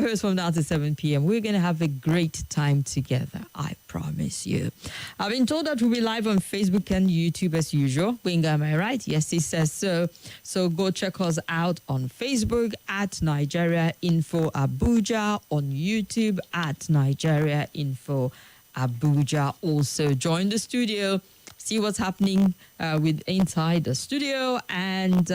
Host from now to 7 p.m. We're going to have a great time together. I promise you. I've been told that we'll be live on Facebook and YouTube as usual. Winga, am I right? Yes, he says so. So go check us out on Facebook at Nigeria Info Abuja, on YouTube at Nigeria Info Abuja. Also join the studio, see what's happening with inside the studio, and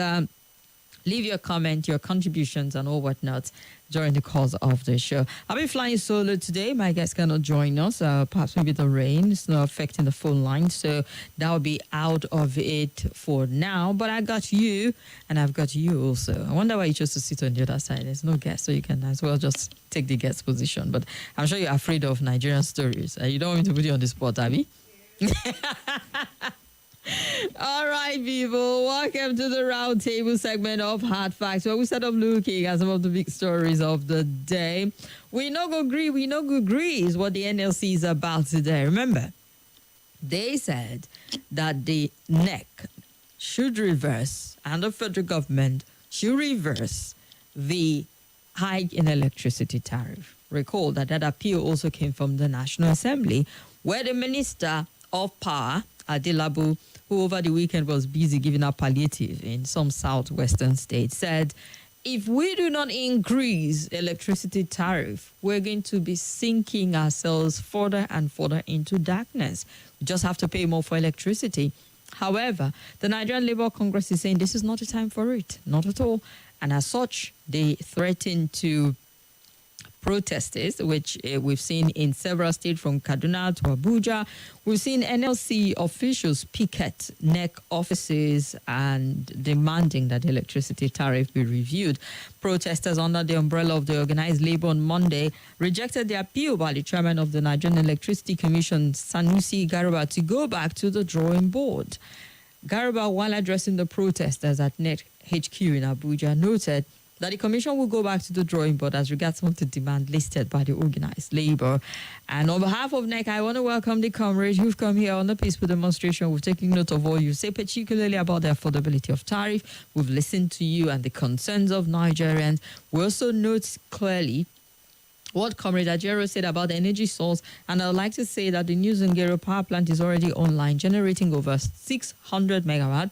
leave your comment, your contributions, and all whatnot during the course of the show. I'll be flying solo today. My guests cannot join us. Perhaps maybe the rain is not affecting the phone line, so that will be out of it for now. But I got you, and I've got you also. I wonder why you chose to sit on the other side. There's no guest, so you can as well just take the guest position. But I'm sure you're afraid of Nigerian stories. You don't want me to put you on the spot, Abby? All right, people, welcome to the Roundtable segment of Hard Facts, where we start off looking at some of the big stories of the day. We no go agree is what the NLC is about today. Remember, they said that the NEC should reverse, and the federal government should reverse the hike in electricity tariff. Recall that appeal also came from the National Assembly, where the Minister of Power, Adelabu, who over the weekend was busy giving out palliative in some southwestern states, said, if we do not increase electricity tariff, we're going to be sinking ourselves further and further into darkness. We just have to pay more for electricity. However, the Nigerian Labour Congress is saying this is not a time for it, not at all. And as such, they threaten to protesters, which we've seen in several states from Kaduna to Abuja. We've seen NLC officials picket NEC offices and demanding that the electricity tariff be reviewed. Protesters under the umbrella of the organized labor on Monday rejected the appeal by the chairman of the Nigerian Electricity Commission, Sanusi Garba, to go back to the drawing board. Garba, while addressing the protesters at NEC HQ in Abuja, noted that the commission will go back to the drawing board as regards some of the demand listed by the organized labor. And on behalf of NEC, I want to welcome the comrades who've come here on the peaceful demonstration. We've taken note of all you say, particularly about the affordability of tariff. We've listened to you and the concerns of Nigerians. We also note clearly what Comrade Ajero said about the energy source, and I'd like to say that the New Zungeru power plant is already online, generating over 600 megawatts.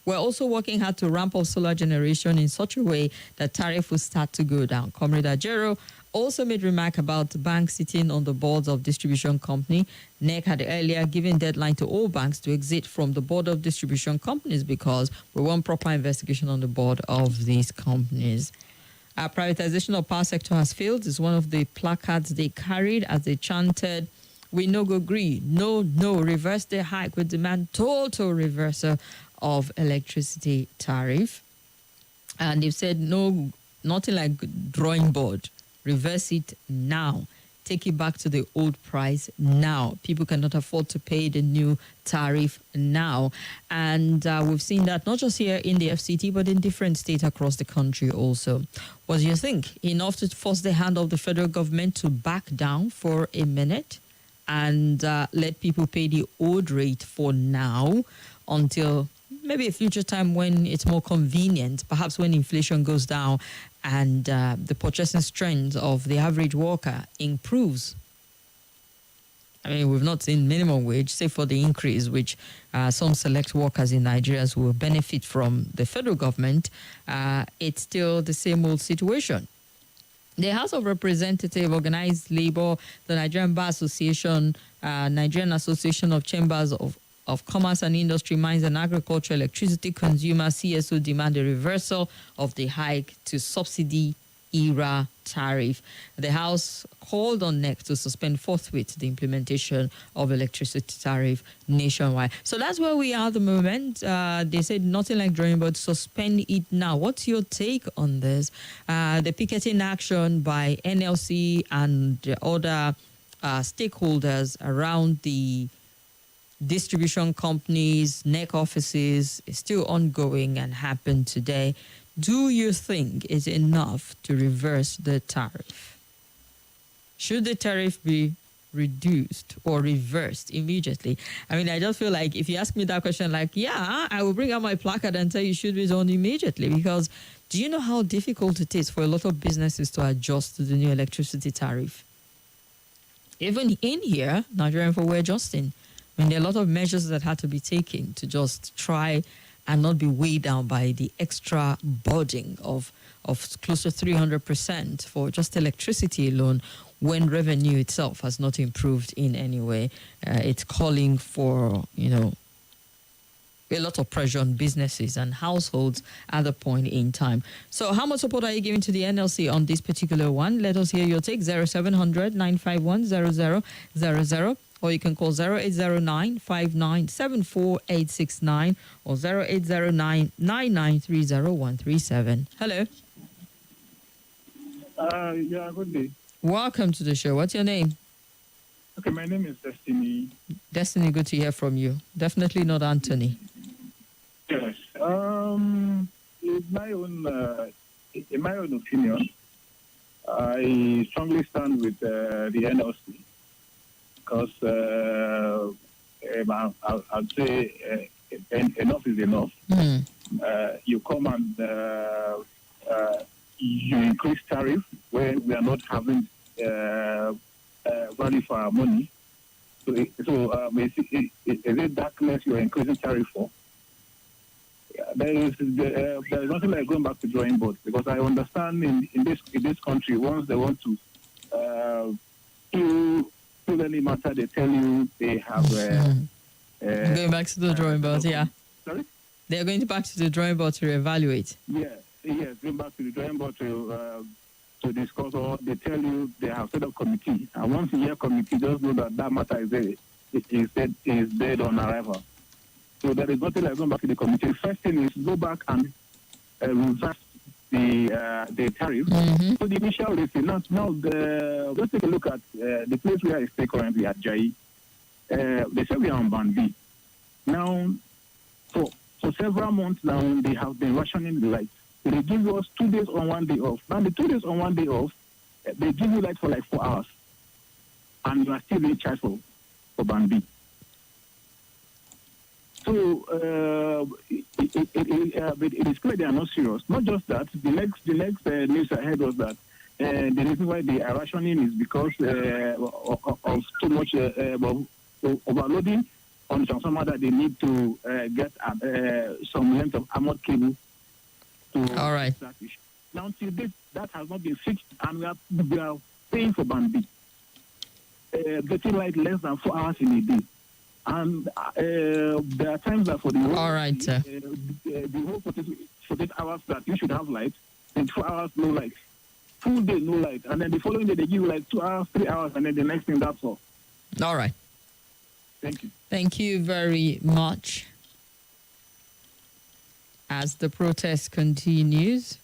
We're also working hard to ramp up solar generation in such a way that tariff will start to go down. Comrade Ajero also made remark about banks sitting on the boards of distribution company. NEC had earlier given deadline to all banks to exit from the board of distribution companies because we want proper investigation on the board of these companies. Our privatization of power sector has failed is one of the placards they carried as they chanted, "We no go gree, no, reverse the hike. We demand total reversal of electricity tariff." And they've said no, nothing like drawing board. Reverse it now. Take it back to the old price now. People cannot afford to pay the new tariff now. And we've seen that not just here in the FCT, but in different states across the country also. What do you think? Enough to force the hand of the federal government to back down for a minute and let people pay the old rate for now until maybe a future time when it's more convenient, perhaps when inflation goes down and the purchasing strength of the average worker improves. I mean, we've not seen minimum wage, save for the increase, which some select workers in Nigeria will benefit from the federal government. It's still the same old situation. The House of Representatives, Organized Labor, the Nigerian Bar Association, Nigerian Association of Chambers of Commerce and Industry, Mines and Agriculture, Electricity Consumer, CSO demand a reversal of the hike to subsidy era tariff. The House called on NEC to suspend forthwith the implementation of electricity tariff nationwide. So that's where we are at the moment. They said nothing like drawing, but suspend it now. What's your take on this? The picketing action by NLC and the other stakeholders around the distribution companies, NEC offices is still ongoing and happened today. Do you think it's enough to reverse the tariff? Should the tariff be reduced or reversed immediately? I mean, I just feel like if you ask me that question, like, yeah, I will bring out my placard and tell you should be zoned immediately, because do you know how difficult it is for a lot of businesses to adjust to the new electricity tariff? Even in here, Nigerian for we're adjusting. I mean, there are a lot of measures that had to be taken to just try and not be weighed down by the extra burden of close to 300% for just electricity alone, when revenue itself has not improved in any way. It's calling for, a lot of pressure on businesses and households at the point in time. So how much support are you giving to the NLC on this particular one? Let us hear your take. 0700 951 0000, or you can call 0809 5974869 or 0809 9930137. Hello. Yeah, good day. Welcome to the show. What's your name? Okay, my name is Destiny. Destiny, good to hear from you. Definitely not Anthony. Yes. In my own opinion, I strongly stand with the NLC, because I'd say enough is enough. You come and you increase tariff where we are not having value for our money. So basically, is it darkness you are increasing tariff for? There is nothing like going back to drawing board, because I understand in this country, once they want to do any matter, they tell you they have going back to the drawing board. Yeah. Sorry. They are going back to the drawing board to reevaluate. Yes, going back to the drawing board to discuss, or they tell you they have set up committee. And once you hear committee, just know that matter is dead. Is dead on arrival. So there is nothing like going back to the committee. First thing is go back and reverse the tariff. So the initial listing. Let's take a look at the place where I stay currently at Jai. They say we are on band B. Now, for several months now, they have been rationing the lights. So they give us 2 days on 1 day off. Now the 2 days on 1 day off, they give you light for like 4 hours, and you are still being charged for band B. So it is clear they are not serious. Not just that. The next news ahead was that the reason why they are rationing is because of too much overloading on transformer, that they need to get some length of armored cable. All right. That issue. Now, until that has not been fixed, and we are paying for band B, getting light less than 4 hours in a day. And there are times that for the whole, all right, the whole 48 hours that you should have light, and 4 hours no light, full day no light, and then the following day they give you like 2 hours, 3 hours, and then the next thing, that's all. All right. Thank you. Thank you very much. As the protest continues.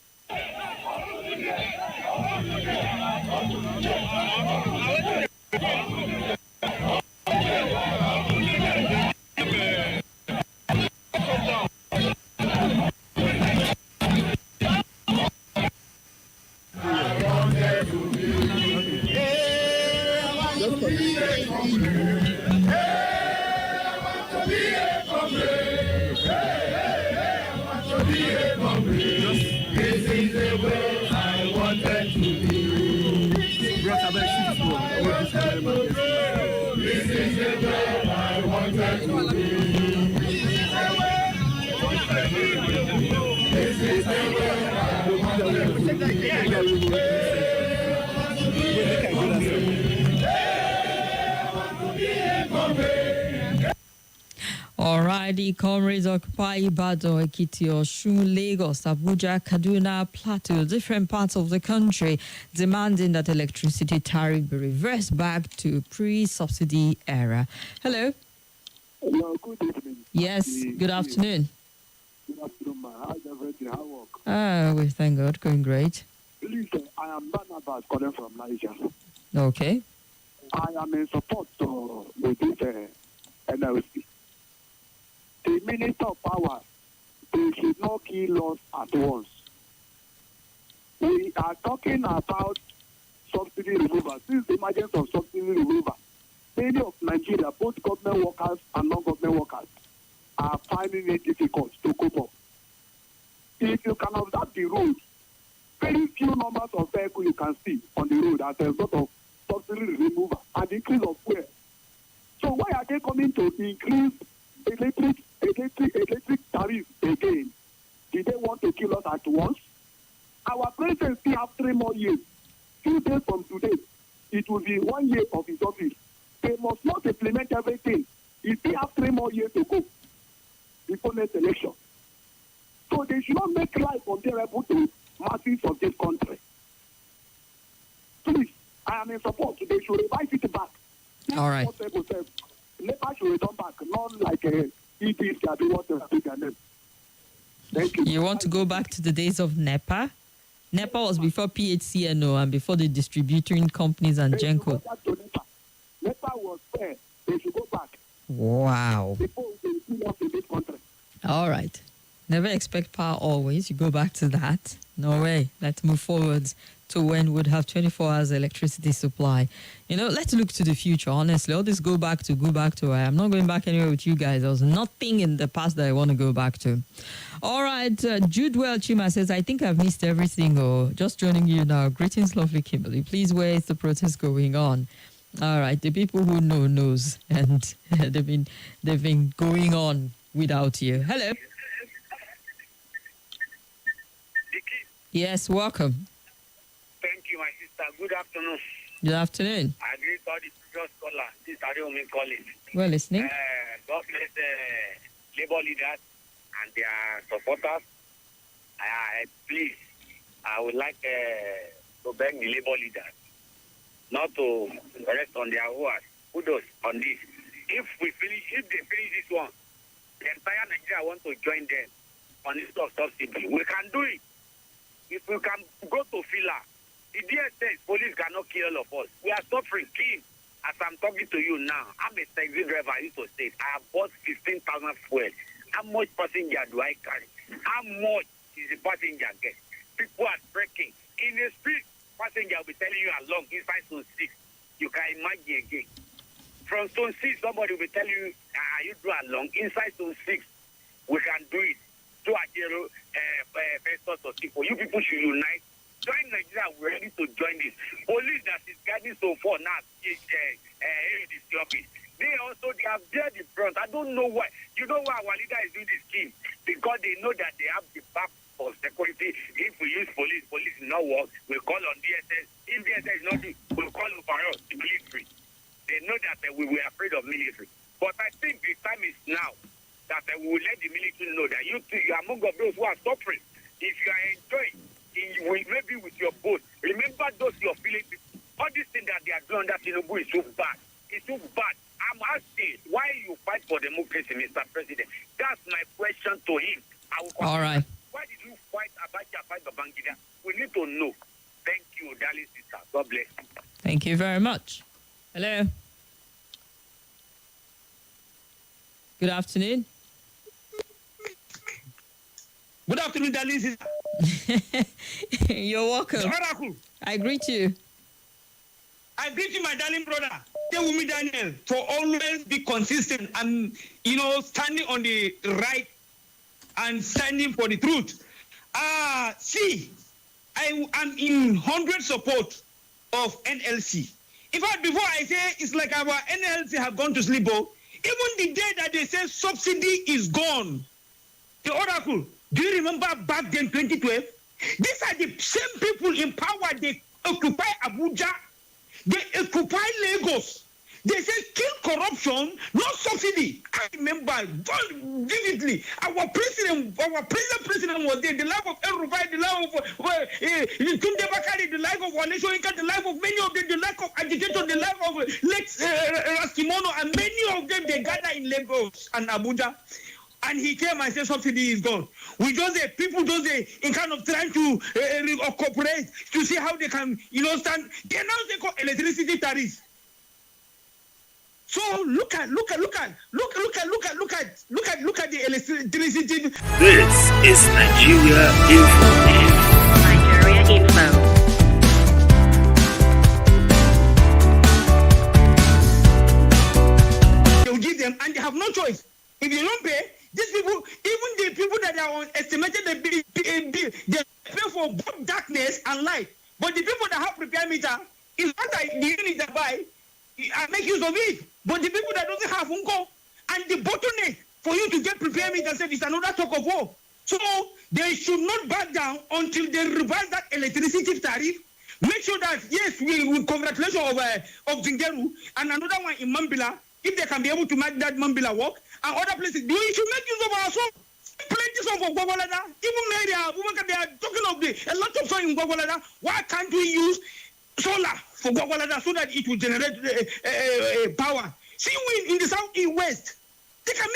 Alrighty, comrades occupy Ibadan, Ekiti, Osun, Lagos, Abuja, Kaduna, Plateau, different parts of the country, demanding that electricity tariff be reversed back to pre-subsidy era. Hello. Hello, good evening. Yes, good afternoon. Good afternoon, ma. How's everything? How work? We thank God, going great. Listen, I am Barnabas calling from Niger. Okay. I am in support with this NLC. The Minister of Power, they should not kill us at once. We are talking about subsidy removal. Since the emergence of subsidy removal, many of Nigeria, both government workers and non-government workers, are finding it difficult to cope up. If you can observe the road, very few numbers of vehicles you can see on the road as a result of subsidy removal and increase of fuel. So why are they coming to increase electric tariffs again? Did they want to kill us at once? Our president still have 3 more years. 2 days from today, it will be 1 year of his office. They must not implement everything. He still have 3 more years to go before next election. So they should not make life unbearable to masses of this country. Please, I am in support. They should revise it back. All right. NEPA should return back, not like EDs can do what they are doing. Thank you. You want to go back to the days of NEPA? NEPA was before PHCNO and before the distributing companies and Genco. NEPA was fair. They should go back. Wow. Before they do us in this country. All right. Never expect power always. You go back to that. No way. Let's move forwards to when we'd have 24 hours electricity supply. You know, let's look to the future, honestly. All this go back to. I'm not going back anywhere with you guys. There was nothing in the past that I want to go back to. All right. Judewell Chima says, I think I've missed everything. Oh, just joining you now. Greetings, lovely Kimberly. Please, where is the protest going on? All right. The people who know knows. And they've been going on without you. Hello. Yes, welcome. Thank you, my sister. Good afternoon. Good afternoon. I agree with all the previous caller. This is Ariomi calling. We're listening. God bless labor leaders and their supporters. Please, I would like to beg the labor leaders not to rest on their horse. Kudos on this. If they finish this one, the entire Nigeria want to join them on this subsidy. We can do it. If we can go to Fila, the DSS police cannot kill all of us. We are suffering. King, as I'm talking to you now, I'm a taxi driver. I used to say, I have bought 15,000 fuel. How much passenger do I carry? How much is the passenger get? People are trekking. In the street, passenger will be telling you along inside zone 6. You can imagine again. From zone 6, somebody will be telling you, you do along inside zone 6. We can do it. To Ajero, people. You people should unite. Join Nigeria. We're ready to join this. Police that is guiding so far now, this office. They have dared the front. I don't know why. You know why our leader is doing this scheme? Because they know that they have the back for security. If we use police will not work. We call on DSS. If DSS is not doing, we'll call over us, the military. They know that we were afraid of military. But I think the time is now that we will let the military know that you are among those who are suffering. If you are enjoying, maybe with your boat, remember those you're feeling. All these things that they are doing under Tinubu is so bad. It's so bad. I'm asking, why you fight for democracy, Mr. President? That's my question to him. All right. Why did you fight Abacha, fight Babangida? We need to know. Thank you, darling sister. God bless. Thank you very much. Hello. Good afternoon. Good afternoon, darling sister. You're welcome. Oracle. I greet you. I greet you, my darling brother. Stay with me, Daniel, for always be consistent and, standing on the right and standing for the truth. See, I am in 100% support of NLC. In fact, before I say it's like our NLC have gone to sleep, even the day that they say subsidy is gone, the Oracle, do you remember back then, 2012? These are the same people in power. They occupy Abuja. They occupy Lagos. They say kill corruption, no subsidy. I remember vividly. Our present president was there. The life of El Rufai, the life of Tunde Bakari, the life of Wale Soyinka, the life of many of them, the life of agitator, the life of Lex Raskimono, and many of them they gather in Lagos and Abuja. And he came and said subsidy is gone. We just people in kind of trying to cooperate to see how they can, stand. They now call electricity tariffs. So look at the electricity. This is Nigeria Info. Nigeria Info. they pay for both darkness and light. But the people that have prepared meter, is not like the unit that buy, I make use of it. But the people that doesn't have unko, and the bottleneck for you to get prepared meter said is another talk of war. So they should not back down until they revise that electricity tariff. Make sure that, yes, we congratulations of Zingeru and another one in Mambila, if they can be able to make that Mambila work, and other places. We should make use of our song. Plenty song for Gwagwalada. Even Media, they are talking of a lot of songs in Gwagwalada. Why can't we use solar for Gwagwalada so that it will generate power? See, we in the southeast, they have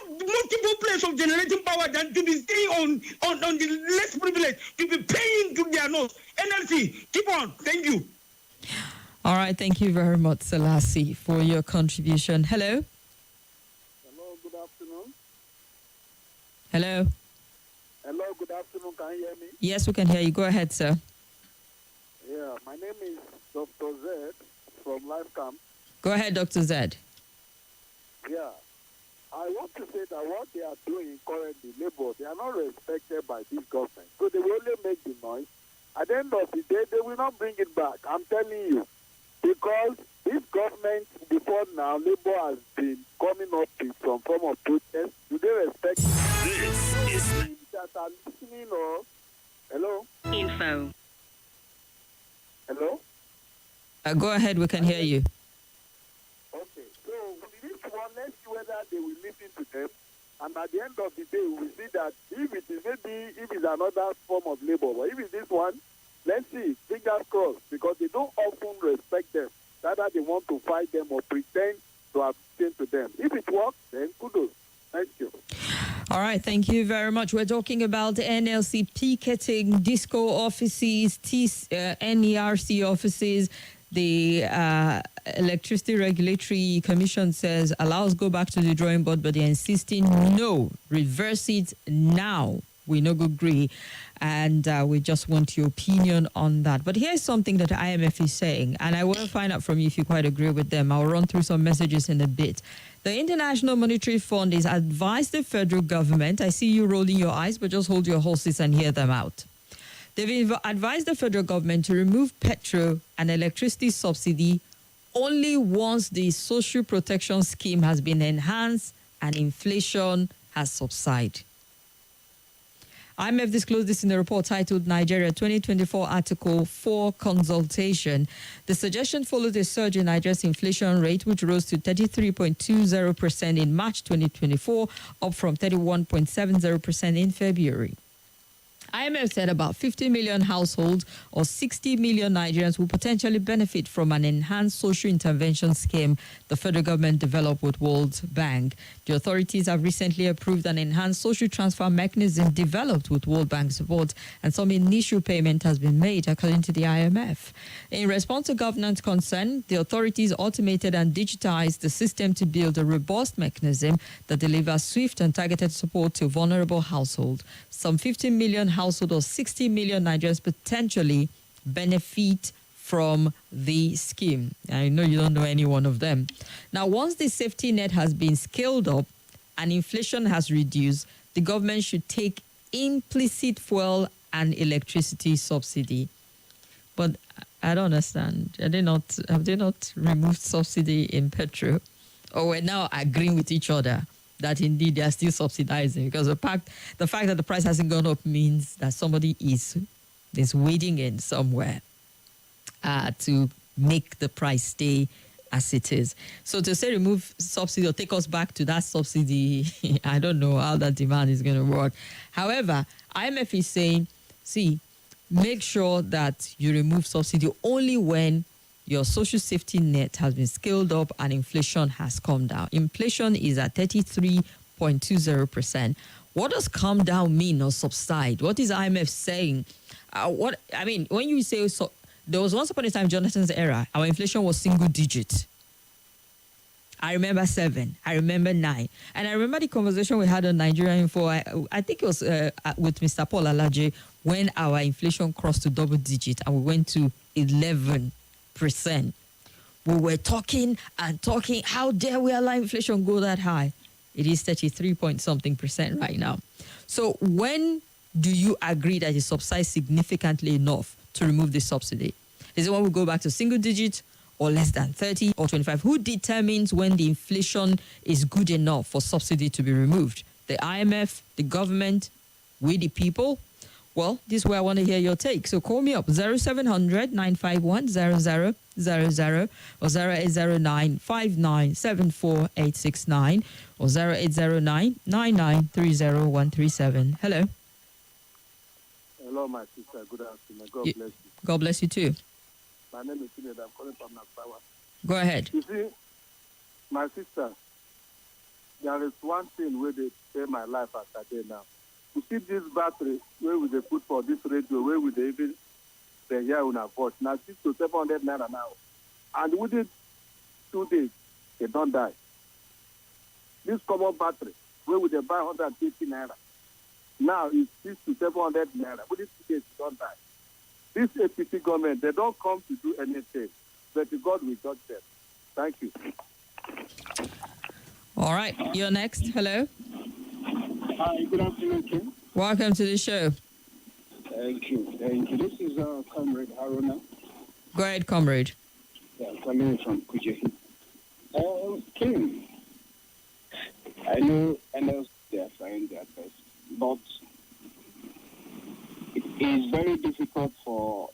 multiple places of generating power than to be staying on the less privileged, to be paying to their nose. NLC, keep on. Thank you. All right. Thank you very much, Selassie, for your contribution. Hello. Hello, good afternoon. Hello. Hello, good afternoon. Can you hear me? Yes, we can hear you. Go ahead, sir. Yeah, my name is Dr. Z from LifeCamp. Go ahead, Dr. Zed. Yeah. I want to say that what they are doing currently, Labour, they are not respected by this government. So they will only make the noise. At the end of the day, they will not bring it back. I'm telling you. Because this government, before now, Labour has been coming up with some form of protest. Do they respect This is that are listening or... Hello? Info. Hello? Go ahead. We can hear you. Okay, so with this one, let's see whether they will listen to them. And at the end of the day, we will see that if it is maybe if it's another form of labor, but if it's this one, let's see, fingers crossed, because they don't often respect them. Rather, they want to fight them or pretend to abstain to them. If it works, then kudos. Thank you. All right, thank you very much. We're talking about NLC picketing, disco offices, NERC offices. The Electricity Regulatory Commission says allows go back to the drawing board, but they're insisting no, reverse it now. We no go agree, and we just want your opinion on that. But here's something that IMF is saying, and I want to find out from you if you quite agree with them. I'll run through some messages in a bit. The International Monetary Fund has advised the federal government, I see you rolling your eyes, but just hold your horses and hear them out. They've advised the federal government to remove petrol and electricity subsidy only once the social protection scheme has been enhanced and inflation has subsided. IMF disclosed this in a report titled Nigeria 2024 Article 4 Consultation. The suggestion followed a surge in Nigeria's inflation rate, which rose to 33.20% in March 2024, up from 31.70% in February. IMF said about 50 million households or 60 million Nigerians will potentially benefit from an enhanced social intervention scheme the federal government developed with World Bank. The authorities have recently approved an enhanced social transfer mechanism developed with World Bank support, and some initial payment has been made, according to the IMF. In response to government concern, the authorities automated and digitized the system to build a robust mechanism that delivers swift and targeted support to vulnerable households. Some 50 million households or 60 million Nigerians potentially benefit from the scheme. I know you don't know any one of them. Now, once the safety net has been scaled up and inflation has reduced, the government should take implicit fuel and electricity subsidy. But I don't understand. Have they not removed subsidy in petrol? Or we're now agreeing with each other that indeed they are still subsidizing, because the fact that the price hasn't gone up means that somebody is wading in somewhere to make the price stay as it is. So to say remove subsidy or take us back to that subsidy, I don't know how that demand is going to work. However, IMF is saying, see, make sure that you remove subsidy only when your social safety net has been scaled up and inflation has come down. Inflation is at 33.20%. What does come down mean or subside? What is IMF saying? When you say so, there was once upon a time, Jonathan's era, our inflation was single digit. I remember 7. I remember 9. And I remember the conversation we had on Nigeria Info. I think it was with Mr. Paul Alaje, when our inflation crossed to double digit and we went to 11%. We were talking and talking. How dare we allow inflation go that high? It is 33 point something percent right now. So when do you agree that it subsides significantly enough to remove the subsidy? Is it when we go back to single digit or less than 30 or 25? Who determines when the inflation is good enough for subsidy to be removed? The IMF, the government, we the people? Well, this is where I want to hear your take. So call me up 0700 951 0000 or 0809 5974 869 or 0809 9930137. Hello. Hello, my sister. Good afternoon. God bless you. God bless you too. My name is Sinead. I'm calling from Nasawa. Go ahead. You see, my sister, there is one thing where they say my life as a day now. You see this battery where would they put for this radio, where would they even they hear on a voice? Now 600 to 700 naira now. And within 2 days, they don't die. This common battery, where would they buy 150 naira? Now it's 600 to 700 naira. Within 2 days, they don't die. This APC government, they don't come to do anything, but God will judge them. Thank you. All right, you're next. Hello. Hi, good afternoon, Kim. Welcome to the show. Thank you. Thank you. This is Comrade Haruna. Go ahead, comrade. Yeah, coming from Kujehi. Kim, I know they are trying their best, but it is very difficult for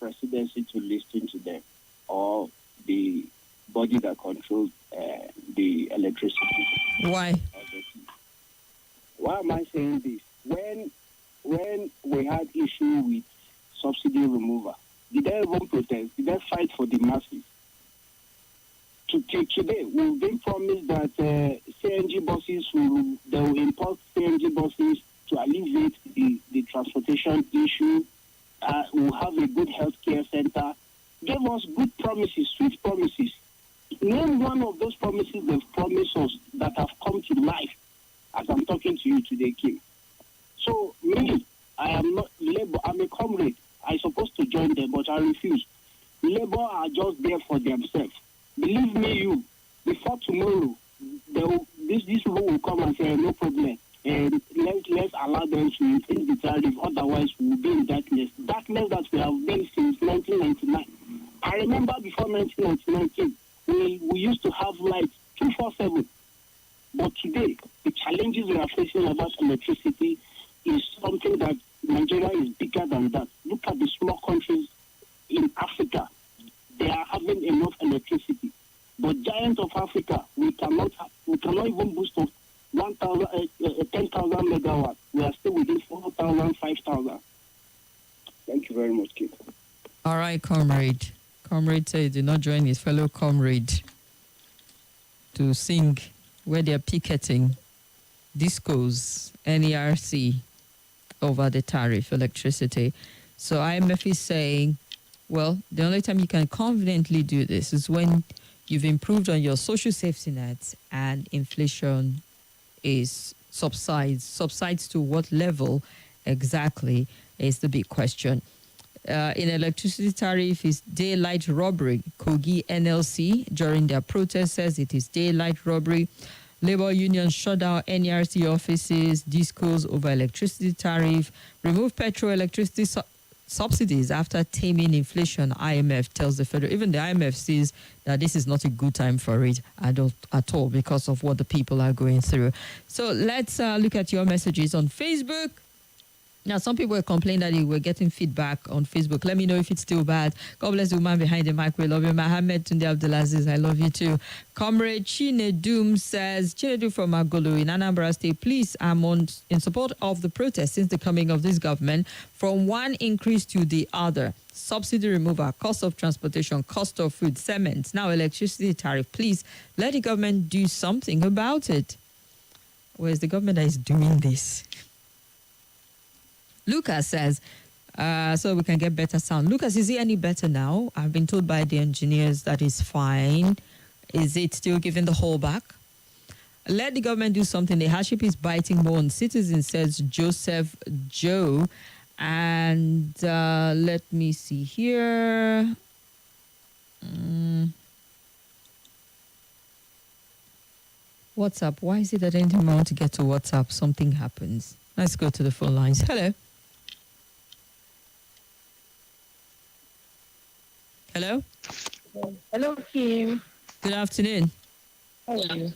presidency to listen to them or the body that controls the electricity. Why? Why am I saying this? When we had issue with subsidy removal, did they even protest? Did they fight for the masses? Today, we've been promised that CNG buses they will import CNG buses to alleviate the transportation issue. We'll have a good healthcare center. Gave us good promises, sweet promises. Name one of those promises they've promised us that have come to life as I'm talking to you today, Kim. So, me, I am not Labour. I'm a comrade. I'm supposed to join them, but I refuse. Labour are just there for themselves. Believe me, before tomorrow, these people will come and say, no problem. And let's allow them to increase the tariff, otherwise we'll be in darkness. Darkness that we have been since 1999. I remember before 1999, we used to have lights 247. But today, the challenges we are facing about electricity is something that Nigeria is bigger than that. Look at the small countries in Africa. They are having enough electricity. But giant of Africa, we cannot even boost of 10,000 megawatts. We are still within 4,000, 5,000. Thank you very much, Kate. All right, comrade. Comrade said he did not join his fellow comrade to sing where they are picketing discos, NERC over the tariff, electricity. So IMF is saying, well, the only time you can confidently do this is when you've improved on your social safety nets and inflation is subsides to what level exactly is the big question. In electricity tariff is daylight robbery. Kogi NLC during their protest says it is daylight robbery. Labour unions shut down NERC offices, discos over electricity tariff, remove petrol electricity subsidies after taming inflation, IMF tells the federal. Even the IMF says that this is not a good time for it at all because of what the people are going through. So let's look at your messages on Facebook. Now, some people were complaining that they were getting feedback on Facebook. Let me know if it's still bad. God bless the woman behind the mic. We love you. Mohammed Tunde Abdulaziz, I love you too. Comrade Chinedum says, Chinedu from Agolo in Anambra State, please, I'm in support of the protest since the coming of this government from one increase to the other. Subsidy removal, cost of transportation, cost of food, cement, now electricity tariff. Please let the government do something about it. Where's the government that is doing this? Lucas says, so we can get better sound. Lucas, is it any better now? I've been told by the engineers that it's fine. Is it still giving the whole back? Let the government do something. The hardship is biting more on citizens, says Joseph Joe. And let me see here. WhatsApp. Why is it that anytime I want to get to WhatsApp, something happens? Let's go to the phone lines. Hello. Hello. Hello, Kim. Good afternoon. How are you?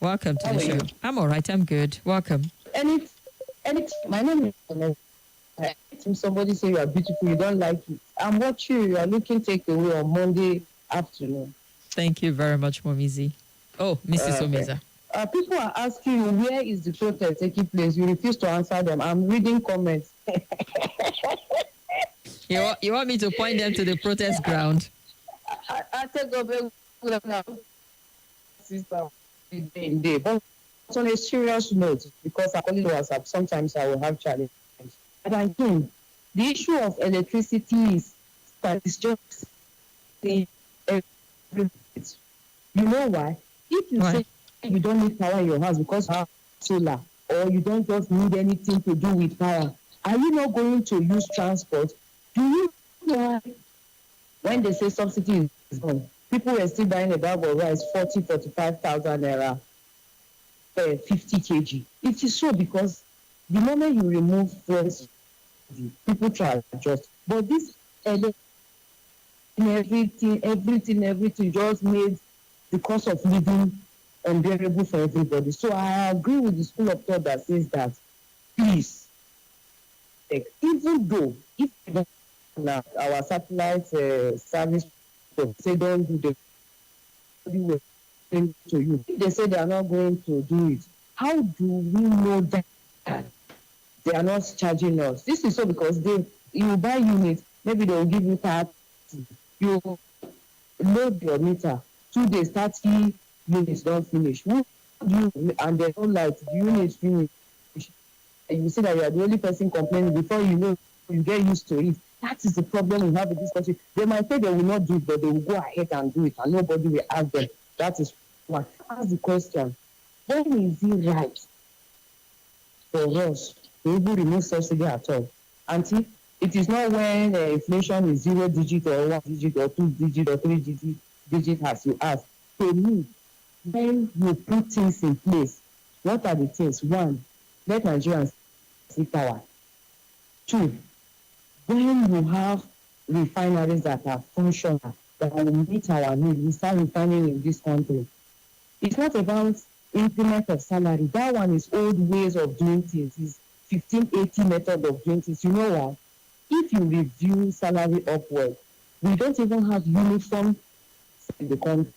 Welcome to How the are show. you? I'm all right. I'm good. Welcome. My name is Anytime somebody say you are beautiful, you don't like it. I'm watching you. You are looking takeaway on Monday afternoon. Thank you very much, Momizi. Oh, Mrs. Omeza. People are asking you, where is the protest taking place? You refuse to answer them. I'm reading comments. You want me to point them to the protest ground? I take over now, sister, day. But on a serious note, because I call it WhatsApp, sometimes I will have challenges. And again, the issue of electricity is that it's just the you know why? If you say you don't need power in your house because you have solar, or you don't just need anything to do with power, are you not going to use transport? Do you know why? When they say subsidy is gone, people were still buying a bag of rice 45,000 naira per 50 kg. It is so because the moment you remove fuel, people try to adjust. But this everything just made the cost of living unbearable for everybody. So I agree with the school of thought that says that, please, even though if our satellite service say don't do the to you, if they say they are not going to do it, how do we know that they are not charging us? This is so because you buy units, maybe they will give you 30, you load your meter, 2 days, 30 units don't finish. And they don't like the units finish. And you see that you are the only person complaining. Before you know, you get used to it. That is the problem we have in this country. They might say they will not do it, but they will go ahead and do it, and nobody will ask them. That is one. Ask the question, when is it right for us to even remove subsidy at all? Auntie, it is not when inflation is 0 digit or 1 digit or 2 digit or 3 digit as you ask. To me, when you put things in place, what are the things? One, let Nigerians see power. 2, when you have refineries that are functional, that will meet our needs, we start refining in this country. It's not about increment of salary. That one is old ways of doing things. It's 1580 method of doing things. You know what? If you review salary upward, we don't even have uniform in the country.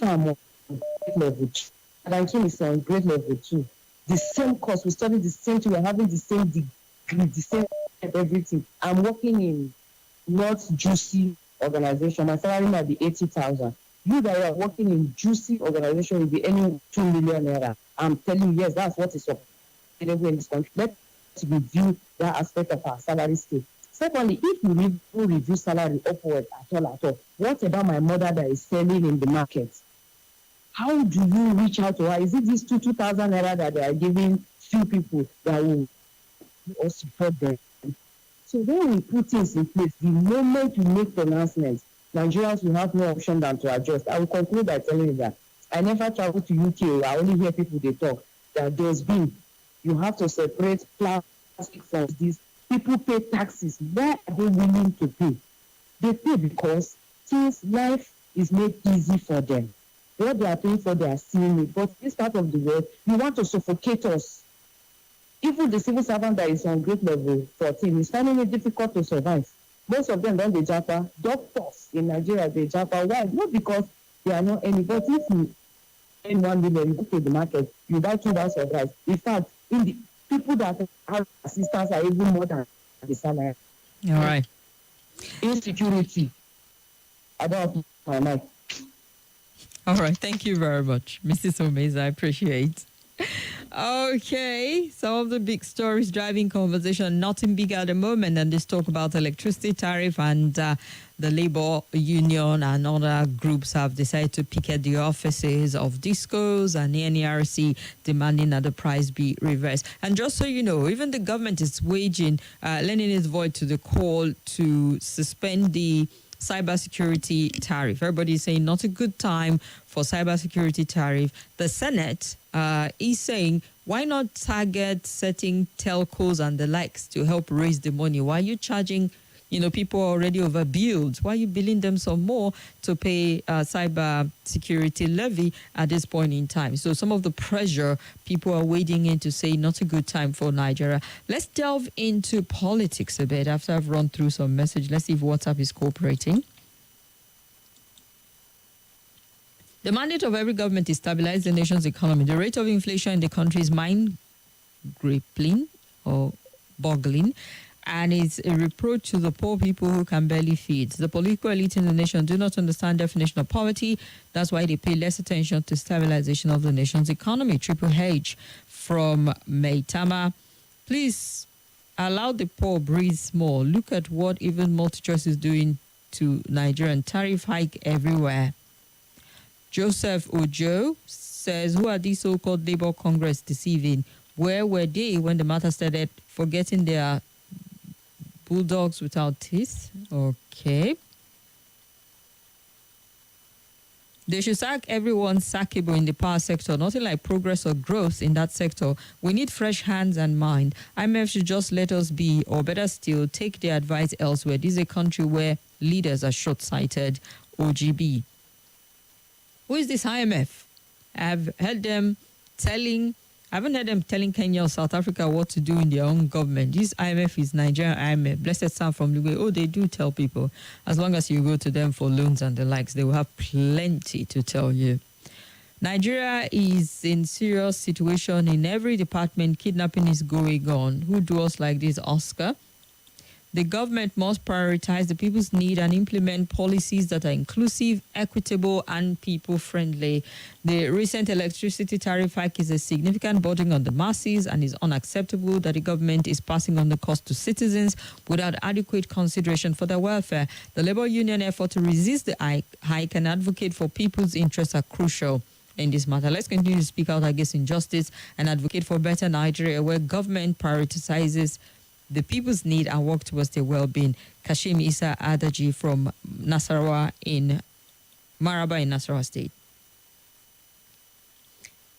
I'm on grade level 2. And I think it's on grade level 2. The same course, we study the same thing, we're having the same degree, the same everything. I'm working in not juicy organization. My salary might be 80,000. You that are working in juicy organization will be earning 2 million naira. I'm telling you, yes, that's what is available in this country. Let's review that aspect of our salary scale. Secondly, if you review salary upward at all, what about my mother that is selling in the market? How do you reach out to her? Is it these 2,000 naira that they are giving few people that will support them? So when we put things in place, the moment we make pronouncements, Nigerians will have no option than to adjust. I will conclude by telling you that I never travel to UK. I only hear people they talk that there's been, you have to separate plastic from this. People pay taxes. Why are they willing to pay? They pay because since life is made easy for them. What they are paying for, they are seeing it. But this part of the world, you want to suffocate us. Even the civil servant that is on grade level 14 is finding it difficult to survive. Most of them don't they japa. Doctors in Nigeria, they japa. Why? Not because they are not any. But if you earn 1 million, you go to the market, you buy 2 bags of rice. In fact, in the people that have assistance are even more than the salary. All right. Insecurity. I don't have my mind. All right. Thank you very much, Mrs. Omeza. I appreciate. Okay, some of the big stories driving conversation, nothing big at the moment, and this talk about electricity tariff, and the labor union and other groups have decided to picket the offices of discos, and the NERC demanding that the price be reversed. And just so you know, even the government is lending its voice to the call to suspend the cybersecurity tariff. Everybody is saying not a good time for cybersecurity tariff. The Senate is saying, why not target certain telcos and the likes to help raise the money? Why are you charging, people are already overbilled? Why are you billing them some more to pay cyber security levy at this point in time? So some of the pressure people are wading in to say not a good time for Nigeria. Let's delve into politics a bit after I've run through some message. Let's see if WhatsApp is cooperating. The mandate of every government is stabilize the nation's economy. The rate of inflation in the country is mind-gripping or boggling, and it's a reproach to the poor people who can barely feed. The political elite in the nation do not understand the definition of poverty. That's why they pay less attention to stabilization of the nation's economy. Triple H from Maitama. Please allow the poor breathe more. Look at what even MultiChoice is doing to Nigerian tariff hike everywhere. Joseph Ojo says, who are these so-called Labour Congress deceiving? Where were they when the matter started forgetting their bulldogs without teeth? Okay. They should sack everyone sackable in the power sector. Nothing like progress or growth in that sector. We need fresh hands and mind. IMF should just let us be, or better still, take their advice elsewhere. This is a country where leaders are short-sighted. OGB. Who is this IMF? I've heard them telling, I haven't heard them telling Kenya or South Africa what to do in their own government. This IMF is Nigerian IMF. Blessed Sam from Lugbe. Oh, they do tell people. As long as you go to them for loans and the likes, they will have plenty to tell you. Nigeria is in serious situation in every department. Kidnapping is going on. Who do us like this, Oscar? The government must prioritize the people's need and implement policies that are inclusive, equitable, and people-friendly. The recent electricity tariff hike is a significant burden on the masses and is unacceptable that the government is passing on the cost to citizens without adequate consideration for their welfare. The labor union effort to resist the hike and advocate for people's interests are crucial in this matter. Let's continue to speak out against injustice and advocate for better Nigeria where government prioritizes the people's need and work towards their well-being. Kashim Isa Adaji from Nasarawa in Maraba in Nasarawa State.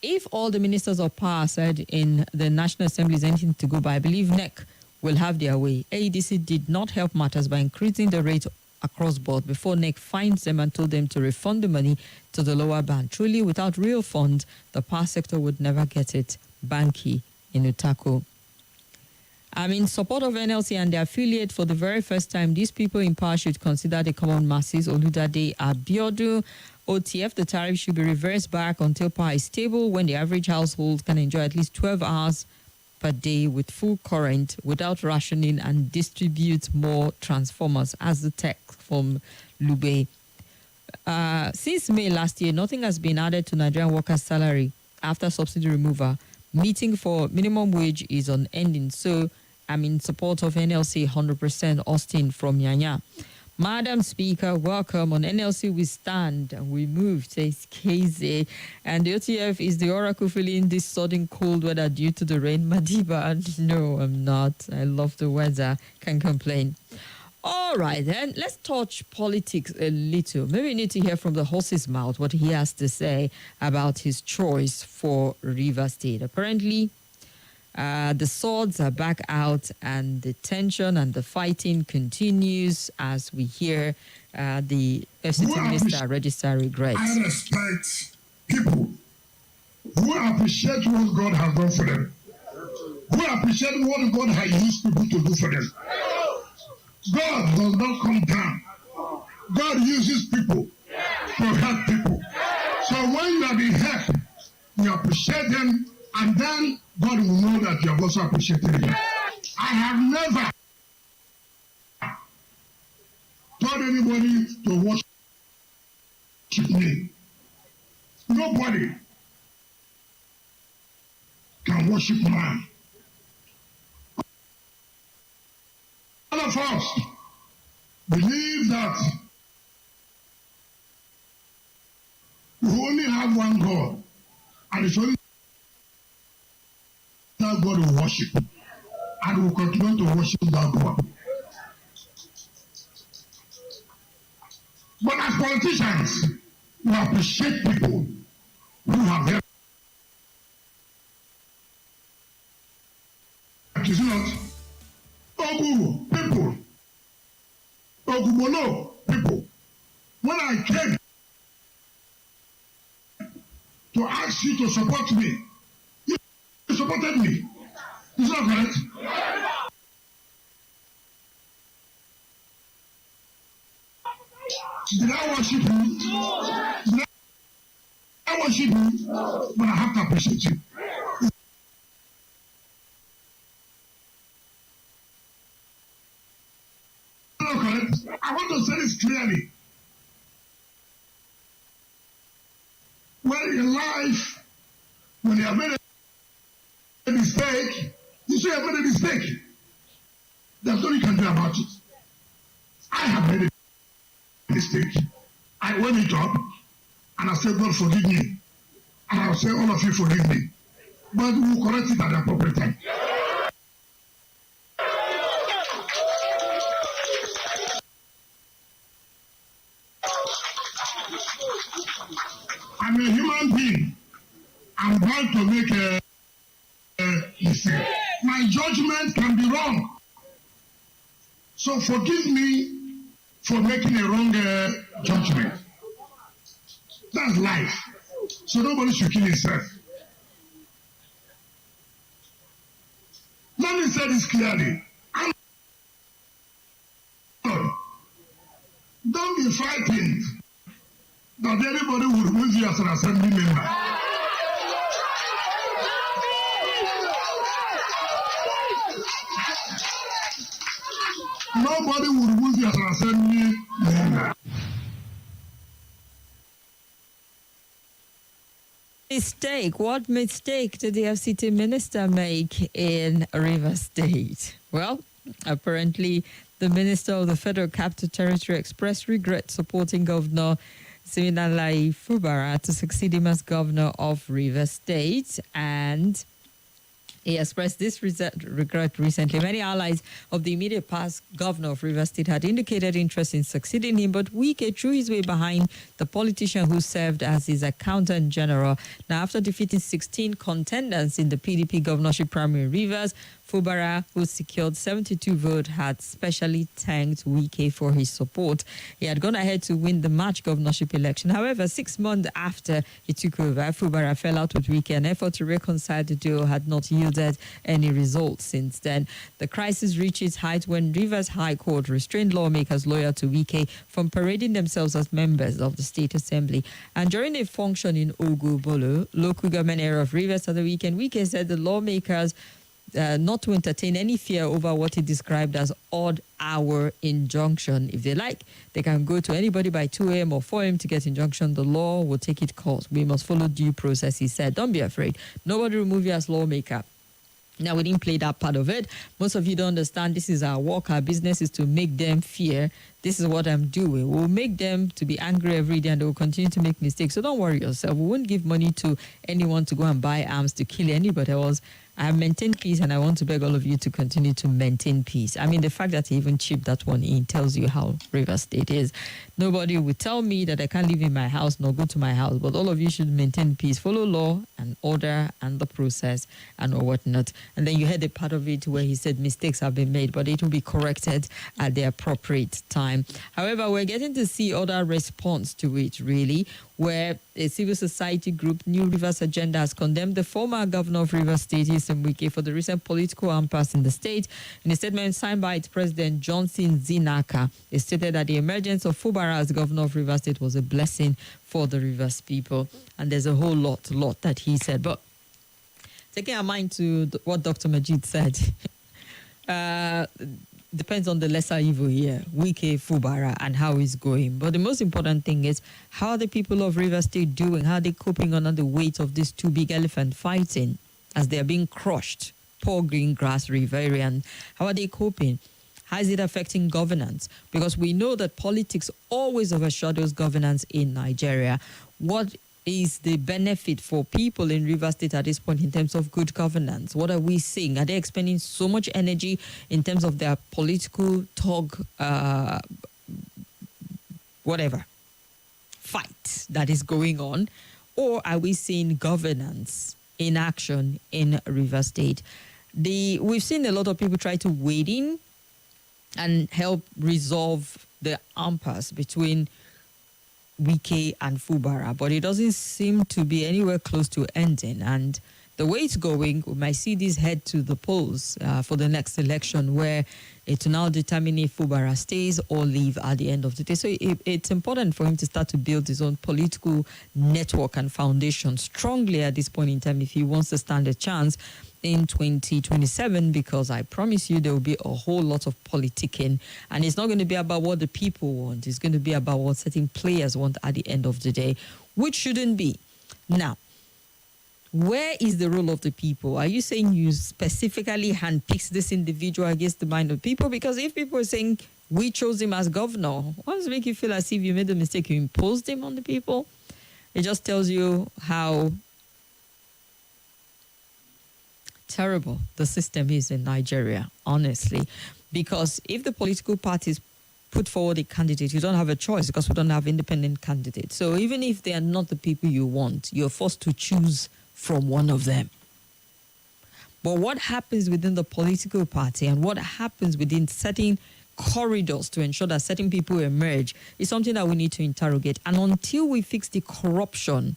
If all the ministers of power said in the National Assembly is anything to go by, I believe NEC will have their way. AEDC did not help matters by increasing the rate across board before NEC finds them and told them to refund the money to the lower band. Truly, without real funds, the power sector would never get it. Banki in Utako. I'm in support of NLC and their affiliate for the very first time. These people in power should consider the common masses. Oludade Abiodu, OTF, the tariff should be reversed back until power is stable when the average household can enjoy at least 12 hours per day with full current without rationing and distribute more transformers as the tech from Lube. Since May last year, nothing has been added to Nigerian workers' salary after subsidy removal. Meeting for minimum wage is unending. So I'm in support of NLC 100%. Austin from Yanya. Madam Speaker, welcome. On NLC we stand and we move, says KZ. And the OTF is the oracle feeling this sudden cold weather due to the rain. Madiba, no, I'm not. I love the weather. Can't complain. All right, then let's touch politics a little. Maybe we need to hear from the horse's mouth what he has to say about his choice for Rivers State. Apparently, the swords are back out and the tension and the fighting continues as we hear the FCT Minister register regrets. I respect people who appreciate what God has done for them, who appreciate what God has used people to do for them. God does not come down. God uses people to help people. So when you have been helped, you appreciate them, and then God will know that you have also appreciated them. I have never told anybody to worship me. Nobody can worship man. All of us believe that we only have one God, and it's only that God we worship, and we continue to worship that God. But as politicians, we appreciate people who have helped. Is it not? Ogu people, Ogumolo people. When I came to ask you to support me, you supported me. Is that correct? Did I worship you? Did I worship you? But I have to appreciate you. Correct? I want to say this clearly. When in life, when you have made a mistake, you say you have made a mistake. There's nothing you can do about it. I have made a mistake. I went it up and I said, God forgive me. And I'll say, all of you forgive me. But we'll correct it at the appropriate time. I'm a human being. I'm bound to make a mistake. My judgment can be wrong. So forgive me for making a wrong judgment. That's life. So nobody should kill himself. Let me say this clearly. Don't be frightened that anybody will remove you as an assembly member. Nobody will remove you as an assembly member. Mistake. What mistake did the FCT minister make in Rivers State? Well, apparently the minister of the Federal Capital Territory expressed regret supporting Governor Siminalayi Fubara to succeed him as governor of Rivers State, and he expressed this regret recently. Many allies of the immediate past governor of Rivers State had indicated interest in succeeding him, but Wike threw his way behind the politician who served as his accountant general. Now, after defeating 16 contenders in the PDP governorship primary in Rivers, Fubara, who secured 72 votes, had specially thanked Wike for his support. He had gone ahead to win the March governorship election. However, 6 months after he took over, Fubara fell out with Wike. An effort to reconcile the duo had not yielded any results since then. The crisis reached its height when Rivers High Court restrained lawmakers loyal to Wike from parading themselves as members of the State Assembly. And during a function in Ogubolo, local government area of Rivers, at the weekend, Wike said the lawmakers not to entertain any fear over what he described as odd-hour injunction. If they like, they can go to anybody by 2 a.m. or 4 a.m. to get injunction. The law will take its course. We must follow due process, he said. Don't be afraid. Nobody will remove you as lawmaker. Now, we didn't play that part of it. Most of you don't understand. This is our work. Our business is to make them fear. This is what I'm doing. We'll make them to be angry every day and they will continue to make mistakes. So don't worry yourself. We won't give money to anyone to go and buy arms to kill anybody else. I have maintained peace and I want to beg all of you to continue to maintain peace. I mean, the fact that he even chipped that one in tells you how Rivers State is. Nobody will tell me that I can't live in my house nor go to my house, but all of you should maintain peace, follow law and order and the process and or whatnot. And then you heard a part of it where he said mistakes have been made, but it will be corrected at the appropriate time. However, we're getting to see other response to it, really, where a civil society group, New Rivers Agenda, has condemned the former governor of Rivers State, Wike, for the recent political impasse in the state. In a statement signed by its president, Johnson Zinaka, it stated that the emergence of Fubara as governor of Rivers State was a blessing for the Rivers people. And there's a whole lot that he said. But taking our mind to what Dr. Majid said, depends on the lesser evil here, Wike, Fubara, and how it's going. But the most important thing is, how are the people of Rivers State doing? How are they coping under the weight of these two big elephants fighting as they are being crushed? Poor green grass riverian. How are they coping? How is it affecting governance? Because we know that politics always overshadows governance in Nigeria. What is the benefit for people in Rivers State at this point in terms of good governance? What are we seeing? Are they expending so much energy in terms of their political talk, whatever fight that is going on, or are we seeing governance in action in River State? We've seen a lot of people try to wade in and help resolve the impasse between Wike and Fubara, but it doesn't seem to be anywhere close to ending. And the way it's going, we might see this head to the polls for the next election, where it will now determine if Fubara stays or leave at the end of the day. So it's important for him to start to build his own political network and foundation strongly at this point in time if he wants to stand a chance in 2027, because I promise you there will be a whole lot of politicking, and it's not going to be about what the people want. It's going to be about what certain players want at the end of the day, which shouldn't be. Now, where is the role of the people? Are you saying you specifically handpicked this individual against the mind of people? Because if people are saying we chose him as governor, what does it make you feel as if you made a mistake, you imposed him on the people? It just tells you how terrible the system is in Nigeria, honestly. Because if the political parties put forward a candidate, you don't have a choice, because we don't have independent candidates. So even if they are not the people you want, you're forced to choose from one of them. But what happens within the political party and what happens within certain corridors to ensure that certain people emerge is something that we need to interrogate. And until we fix the corruption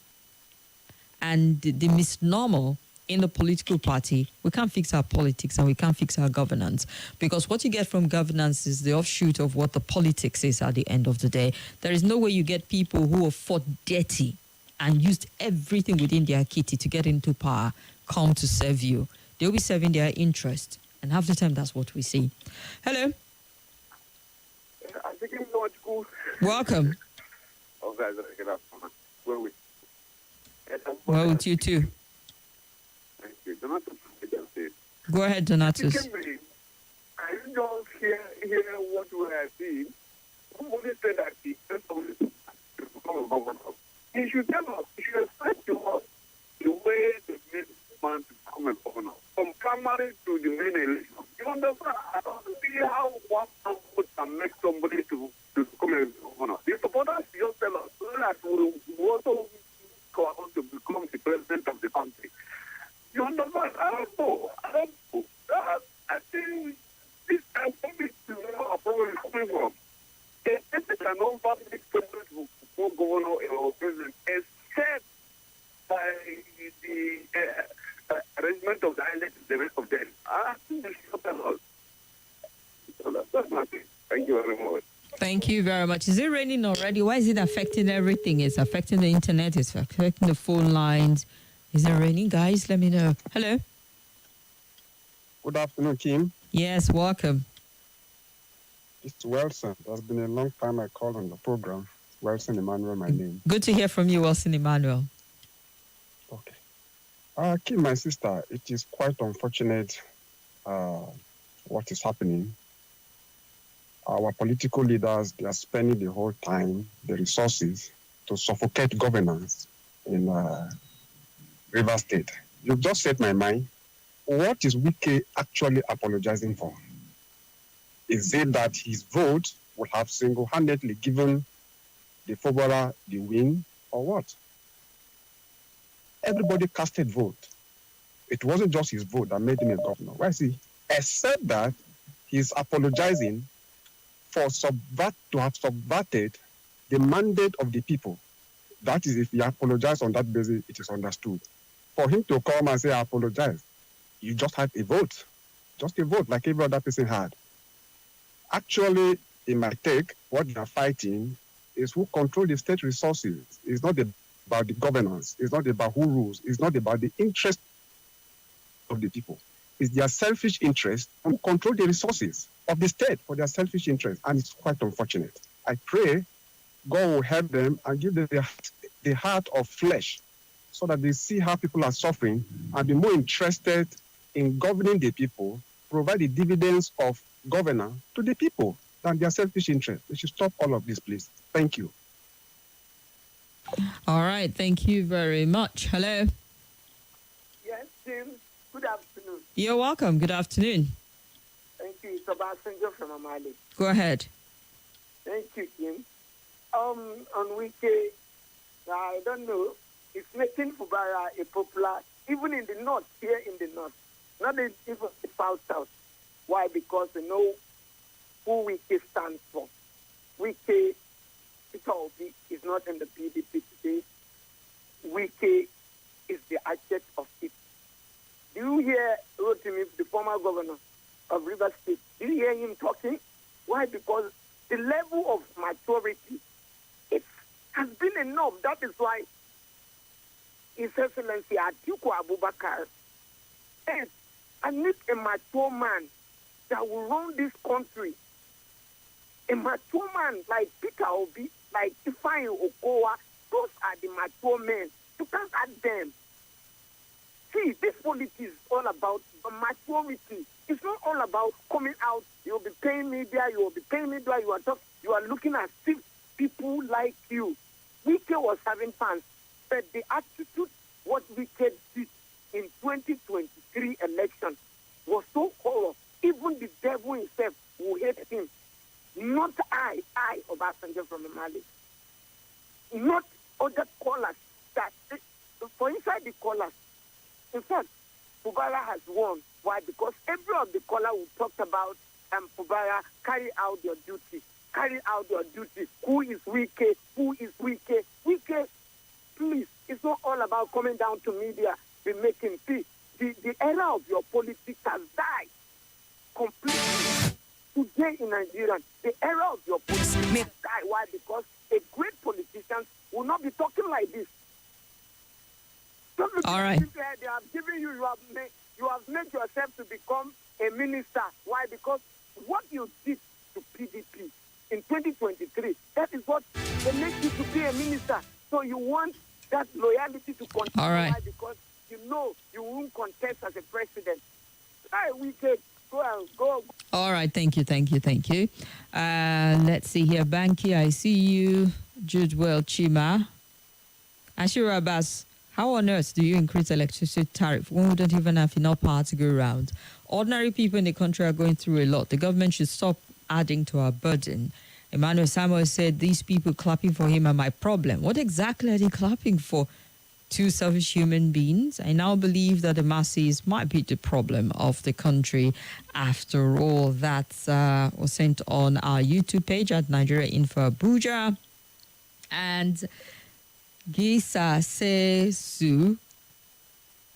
and the misnomer in the political party, we can't fix our politics and we can't fix our governance, because what you get from governance is the offshoot of what the politics is at the end of the day. There is no way you get people who have fought dirty and used everything within their kitty to get into power come to serve you. They'll be serving their interest, and half the time that's what we see. Hello. I think it's not cool. Welcome. Oh, guys, get up. Where we? Well, with you too. Thank you. Donatus, Go ahead, Donatus. Kimberly, I just hear what we are seeing. Somebody said that he said something to become a governor. He should tell us, he should explain to us the way the main man to become a governor. From primary to the main election. You understand? I don't see how one man can make somebody to become a governor. The supporters just tell us so that we also go on to become the president of the country. You understand? I don't know. I think this can come to where our problem is coming from. They cannot make president who become governor or president except by the arrangement of the island and the rest of them. I think they should tell us. So that's my thing. Thank you very much. Thank you very much. Is it raining already? Why is it affecting everything? It's affecting the internet. It's affecting the phone lines. Is it raining, guys? Let me know. Hello. Good afternoon, Kim. Yes, welcome. It's Wilson. It has been a long time I called on the program. Wilson Emmanuel, my name. Good to hear from you, Wilson Emmanuel. Okay. Kim, my sister, it is quite unfortunate what is happening. Our political leaders, they are spending the whole time, the resources, to suffocate governance in River State. You've just set my mind. What is Wike actually apologizing for? Is it that his vote would have single-handedly given the Fubara the win, or what? Everybody casted vote. It wasn't just his vote that made him a governor. Why is he? Except that he's apologizing for to have subverted the mandate of the people. That is, if he apologized on that basis, it is understood. For him to come and say, I apologize, you just had a vote. Just a vote, like every other person had. Actually, in my take, what they are fighting is who control the state resources. It's not about the governance. It's not about who rules. It's not about the interest of the people. It's their selfish interest who control the resources of the state for their selfish interest. And it's quite unfortunate. I pray God will help them and give them the heart of flesh so that they see how people are suffering and be more interested in governing the people, provide the dividends of governance to the people than their selfish interest. They should stop all of this, please. Thank you. All right. Thank you very much. Hello. Yes, Tim. Good afternoon. You're welcome. Good afternoon. Thank you. It's Obasanjo from Amali. Go ahead. Thank you, Kim. on weekday, I don't know, it's making Fubara a popular, even in the north, here in the north, not even the south. Why? Because they know who Wike stands for. Wike, Peter Obi, is not in the PDP today. Wike is the architect of it. Do you hear Rotimi, the former governor of Rivers State? Do you hear him talking? Why? Because the level of maturity, it has been enough. That is why His Excellency Atiku Abubakar said, I need a mature man that will run this country. A mature man like Peter Obi, like Ifeanyi Okowa, those are the mature men. You can't add them. See, this politics is all about maturity. It's not all about coming out. You'll be paying media. You are looking at if people like you. Wike was having fans, but the attitude what Wike did in 2023 election was so horrible. Even the devil himself will hate him. Not I, Obasanjo from Mali. Not other callers. That for inside the callers. In fact, Fubara has won. Why? Because every of the caller who talked about Fubara, carry out your duty. Carry out your duty. Who is Wike? Who is Wike? Wike, please, it's not all about coming down to media, be making see. The era of your politics has died completely. Today in Nigeria, the era of your politics has died. Why? Because a great politician will not be talking like this. All right. They have given you have made yourself to become a minister. Why? Because what you did to PDP in 2023, that is what they make you to be a minister. So you want that loyalty to continue. All right. Why? Because you know you won't contest as a president. Hey, we can go. All right, thank you. Let's see here. Banky, I see you. Judwell Chima. Ashira Abbas, how on earth do you increase electricity tariff when we don't even have enough power to go around? Ordinary people in the country are going through a lot. The government should stop adding to our burden. Emmanuel Samuel said, these people clapping for him are my problem. What exactly are they clapping for? Two selfish human beings? I now believe that the masses might be the problem of the country. After all, that was sent on our YouTube page at Nigeria Info Abuja. And Gisa Sesu,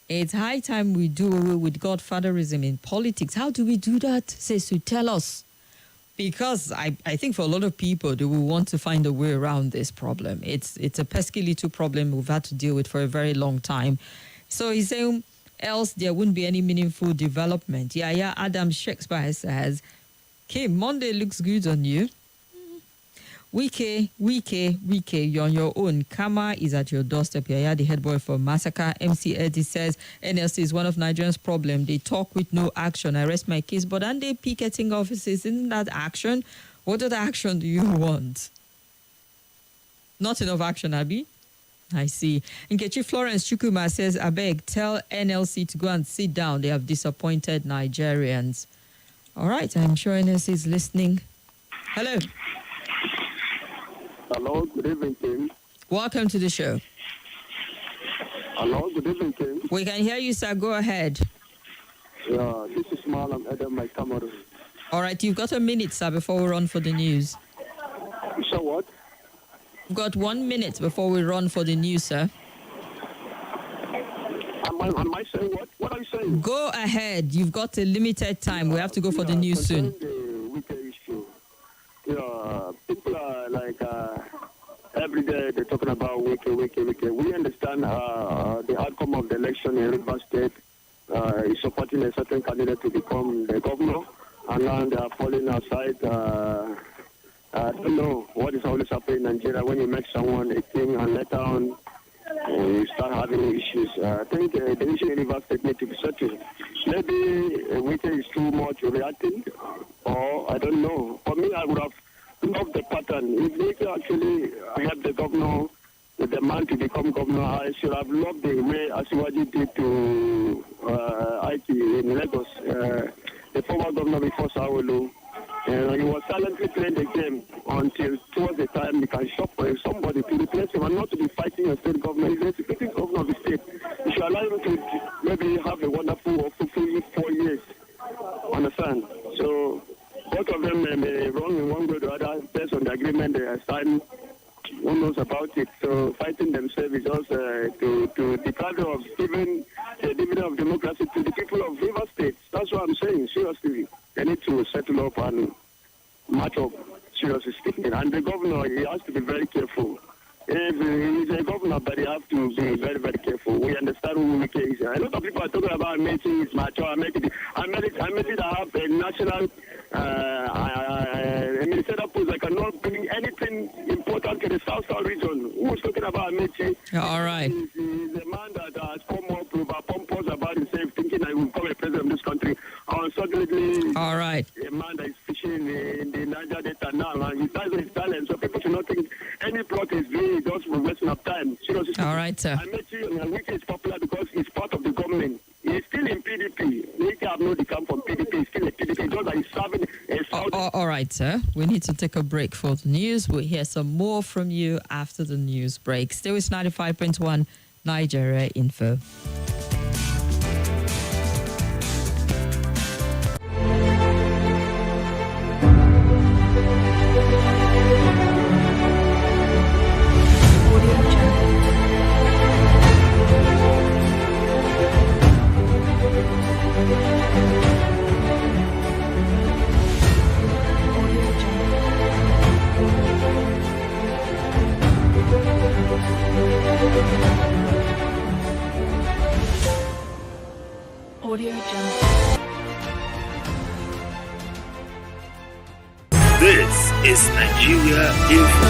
it's high time we do away with godfatherism in politics. How do we do that? Sesu, tell us. Because I think for a lot of people, they will want to find a way around this problem. It's a pesky little problem we've had to deal with for a very long time. So he's saying, else there wouldn't be any meaningful development. Yeah, Adam Shakespeare says, Kim, Monday looks good on you. Wike, you're on your own. Kama is at your doorstep. Yaya, the head boy for Massacre. MC Eddie says, NLC is one of Nigerians' problem. They talk with no action. I rest my case. But aren't they picketing offices? Isn't that action? What other action do you want? Not enough action, Abby? I see. Nkechi Florence Chukuma says, Abeg, tell NLC to go and sit down. They have disappointed Nigerians. All right, I'm sure NLC is listening. Hello. Hello, good evening, Kim. Welcome to the show. Hello, good evening, Kim. We can hear you, sir. Go ahead. Yeah, this is Malam Adam, my Cameroon. All right, you've got a minute, sir, before we run for the news. So what? We've got 1 minute before we run for the news, sir. Am I saying what? What are you saying? Go ahead. You've got a limited time. We have to go for the news soon. The weekend issue. People are like every day they're talking about Wike. We understand the outcome of the election in Rivers State is supporting a certain candidate to become the governor, and now they are falling aside. I don't know what is always happening in Nigeria when you make someone a king and later on you start having issues. I think the issue in Rivers State needs to be settled. Maybe Wike is too much reacting, or I don't know. For me, I would have loved the pattern. If Wike actually helped the governor, the man to become governor, I should have loved the way Asiwaju did to Ike in Lagos, the former governor before Sawolu. He was silently playing the game until towards the time he can shop for somebody to replace him and not to be fighting a state government. He's a sitting governor of the state. You should allow him to maybe have a wonderful or fulfilling 4 years. Understand? So both of them may be wrong in one way or the other based on the agreement they have signed. Who knows about it? So fighting themselves is also to deprive of giving the dividend of democracy to the people of River State. That's what I'm saying. Seriously, they need to settle up and match up. Seriously speaking, and the governor, he has to be very careful. If he's a governor, but he has to be very, very careful. We understand who Wike is. A lot of people are talking about Amechi is mature. Amechi that have a national ministerial post that cannot bring anything important to the South region. Who's talking about Amechi? All right. He's a man that has come up with a pompous about himself, thinking I will become a president of this country. Suddenly, all right. A man that is fishing in the Niger Delta now, and he does his talent, so people should not think any plot is doing just for wasting of time. Seriously. All right, sir. Amechi, which is popular because he's part of the government. He's still in PDP. He have no decamp from PDP. He's still a PDP. Just that he's serving a Saudi. All right, sir. We need to take a break for the news. We'll hear some more from you after the news break. Still, it's 95.1 Nigeria Info. This is Nigeria Info.